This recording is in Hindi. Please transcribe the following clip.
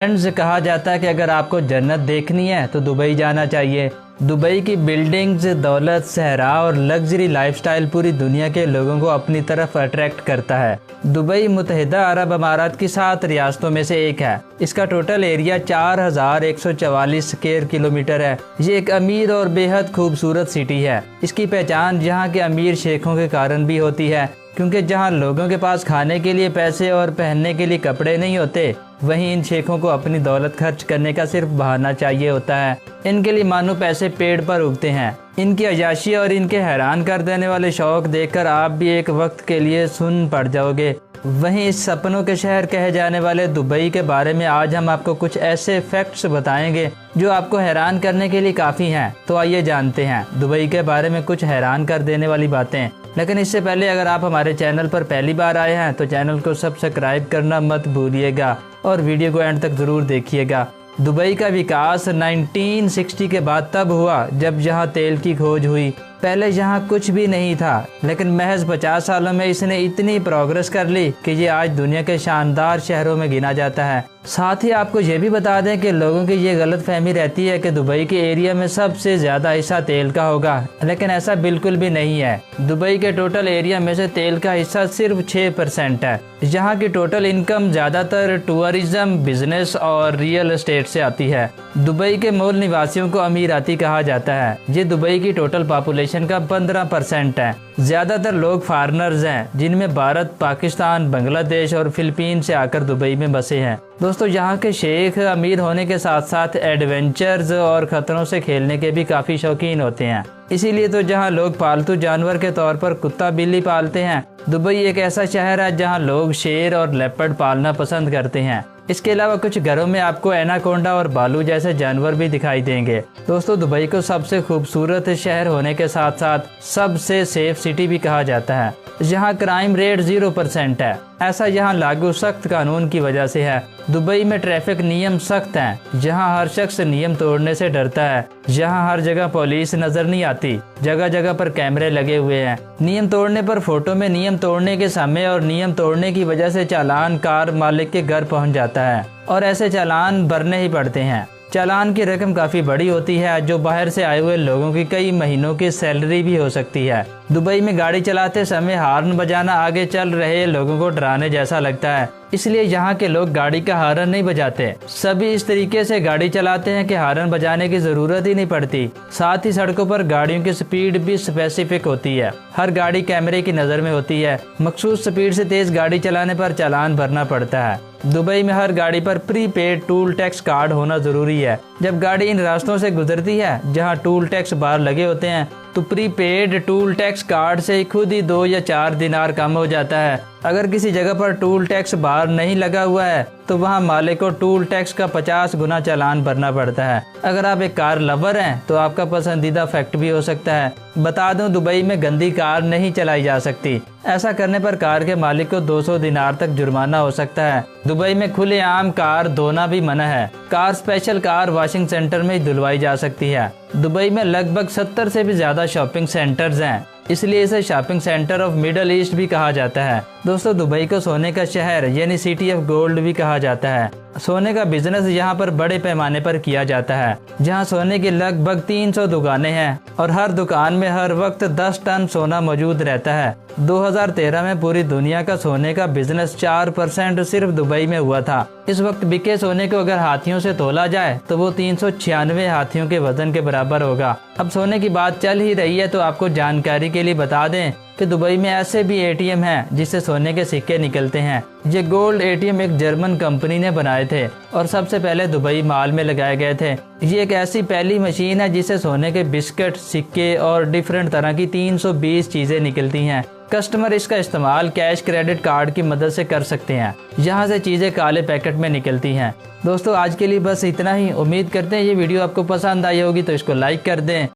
फ्रेंड्स, कहा जाता है कि अगर आपको जन्नत देखनी है तो दुबई जाना चाहिए। दुबई की बिल्डिंग्स, दौलत, सहरा और लग्जरी लाइफस्टाइल पूरी दुनिया के लोगों को अपनी तरफ अट्रैक्ट करता है। दुबई मुत्तहिदा अरब अमारात की 7 रियासतों में से एक है। इसका टोटल एरिया 4144 स्क्वायर किलोमीटर है। ये एक अमीर और बेहद खूबसूरत सिटी है। इसकी पहचान यहाँ के अमीर शेखों के कारण भी होती है, क्योंकि जहाँ लोगों के पास खाने के लिए पैसे और पहनने के लिए कपड़े नहीं होते, वहीं इन शेखों को अपनी दौलत खर्च करने का सिर्फ बहाना चाहिए होता है। इनके लिए मानो पैसे पेड़ पर उगते हैं। इनकी अय्याशी और इनके हैरान कर देने वाले शौक देखकर आप भी एक वक्त के लिए सुन पड़ जाओगे। वहीं इस सपनों के शहर कहे जाने वाले दुबई के बारे में आज हम आपको कुछ ऐसे फैक्ट्स बताएंगे जो आपको हैरान करने के लिए काफ़ी हैं। तो आइए जानते हैं दुबई के बारे में कुछ हैरान कर देने वाली बातें। लेकिन इससे पहले अगर आप हमारे चैनल पर पहली बार आए हैं तो चैनल को सब्सक्राइब करना मत भूलिएगा और वीडियो को एंड तक ज़रूर देखिएगा। दुबई का विकास 1960 के बाद तब हुआ जब यहाँ तेल की खोज हुई। पहले यहाँ कुछ भी नहीं था, लेकिन महज 50 सालों में इसने इतनी प्रोग्रेस कर ली कि ये आज दुनिया के शानदार शहरों में गिना जाता है। साथ ही आपको ये भी बता दें कि लोगों की ये गलत फहमी रहती है कि दुबई के एरिया में सबसे ज़्यादा हिस्सा तेल का होगा, लेकिन ऐसा बिल्कुल भी नहीं है। दुबई के टोटल एरिया में से तेल का हिस्सा सिर्फ 6% है। यहाँ की टोटल इनकम ज़्यादातर टूरिज्म, बिजनेस और रियल एस्टेट से आती है। दुबई के मूल निवासियों को अमीराती कहा जाता है। ये दुबई की टोटल पॉपुलेशन का 15% है। ज़्यादातर लोग फॉरेनर्स हैं, जिनमें भारत, पाकिस्तान, बांग्लादेश और फिलीपीन से आकर दुबई में बसे हैं। दोस्तों, यहाँ के शेख अमीर होने के साथ साथ एडवेंचर्स और खतरों से खेलने के भी काफ़ी शौकीन होते हैं। इसीलिए तो जहाँ लोग पालतू जानवर के तौर पर कुत्ता बिल्ली पालते हैं, दुबई एक ऐसा शहर है जहाँ लोग शेर और लेपर्ड पालना पसंद करते हैं। इसके अलावा कुछ घरों में आपको एनाकोंडा और भालू जैसे जानवर भी दिखाई देंगे। दोस्तों, दुबई को सबसे खूबसूरत शहर होने के साथ साथ सबसे सेफ सिटी भी कहा जाता है। यहाँ क्राइम रेट 0% है। ऐसा यहाँ लागू सख्त कानून की वजह से है। दुबई में ट्रैफिक नियम सख्त हैं। जहाँ हर शख्स नियम तोड़ने से डरता है। यहाँ हर जगह पुलिस नजर नहीं आती। जगह जगह पर कैमरे लगे हुए हैं। नियम तोड़ने पर फोटो में नियम तोड़ने के समय और नियम तोड़ने की वजह से चालान कार मालिक के घर पहुँच जाता है और ऐसे चालान भरने ही पड़ते हैं। चालान की रकम काफ़ी बड़ी होती है, जो बाहर से आए हुए लोगों की कई महीनों की सैलरी भी हो सकती है। दुबई में गाड़ी चलाते समय हॉर्न बजाना आगे चल रहे लोगों को डराने जैसा लगता है, इसलिए यहाँ के लोग गाड़ी का हॉर्न नहीं बजाते। सभी इस तरीके से गाड़ी चलाते हैं कि हॉर्न बजाने की जरूरत ही नहीं पड़ती। साथ ही सड़कों पर गाड़ियों की स्पीड भी स्पेसिफिक होती है। हर गाड़ी कैमरे की नज़र में होती है। मखसूस स्पीड से तेज गाड़ी चलाने पर चालान भरना पड़ता है। दुबई में हर गाड़ी पर प्रीपेड टूल टैक्स कार्ड होना जरूरी है। जब गाड़ी इन रास्तों से गुजरती है जहां टूल टैक्स बार लगे होते हैं, तो प्रीपेड टूल टैक्स कार्ड से खुद ही 2 या 4 दिनार कम हो जाता है। अगर किसी जगह पर टूल टैक्स बार नहीं लगा हुआ है तो वहाँ मालिक को टूल टैक्स का 50 गुना चालान भरना पड़ता है। अगर आप एक कार लवर हैं तो आपका पसंदीदा फैक्ट भी हो सकता है। बता दूं, दुबई में गंदी कार नहीं चलाई जा सकती। ऐसा करने पर कार के मालिक को 200 दिनार तक जुर्माना हो सकता है। दुबई में खुलेआम कार धोना भी मना है। Car special car washing centre में ही धुलवाई जा सकती है। दुबई में लगभग 70 से भी ज्यादा शॉपिंग सेंटर्स हैं, इसलिए इसे shopping centre of middle east भी कहा जाता है। दोस्तों, दुबई को सोने का शहर यानी सिटी ऑफ गोल्ड भी कहा जाता है। सोने का बिजनेस यहाँ पर बड़े पैमाने पर किया जाता है। जहाँ सोने की लगभग 300 दुकानें हैं और हर दुकान में हर वक्त 10 टन सोना मौजूद रहता है। 2013 में पूरी दुनिया का सोने का बिजनेस 4% सिर्फ दुबई में हुआ था। इस वक्त बिके सोने को अगर हाथियों से तोला जाए तो वो 396 हाथियों के वजन के बराबर होगा। अब सोने की बात चल ही रही है तो आपको जानकारी के लिए बता दें कि दुबई में ऐसे भी एटीएम हैं जिससे सोने के सिक्के निकलते हैं। ये गोल्ड एटीएम एक जर्मन कंपनी ने बनाए थे और सबसे पहले दुबई मॉल में लगाए गए थे। ये एक ऐसी पहली मशीन है जिससे सोने के बिस्किट, सिक्के और डिफरेंट तरह की 320 चीजें निकलती हैं। कस्टमर इसका इस्तेमाल कैश क्रेडिट कार्ड की मदद से कर सकते हैं। यहाँ से चीजें काले पैकेट में निकलती हैं। दोस्तों, आज के लिए बस इतना ही। उम्मीद करते हैं ये वीडियो आपको पसंद आई होगी, तो इसको लाइक कर दें।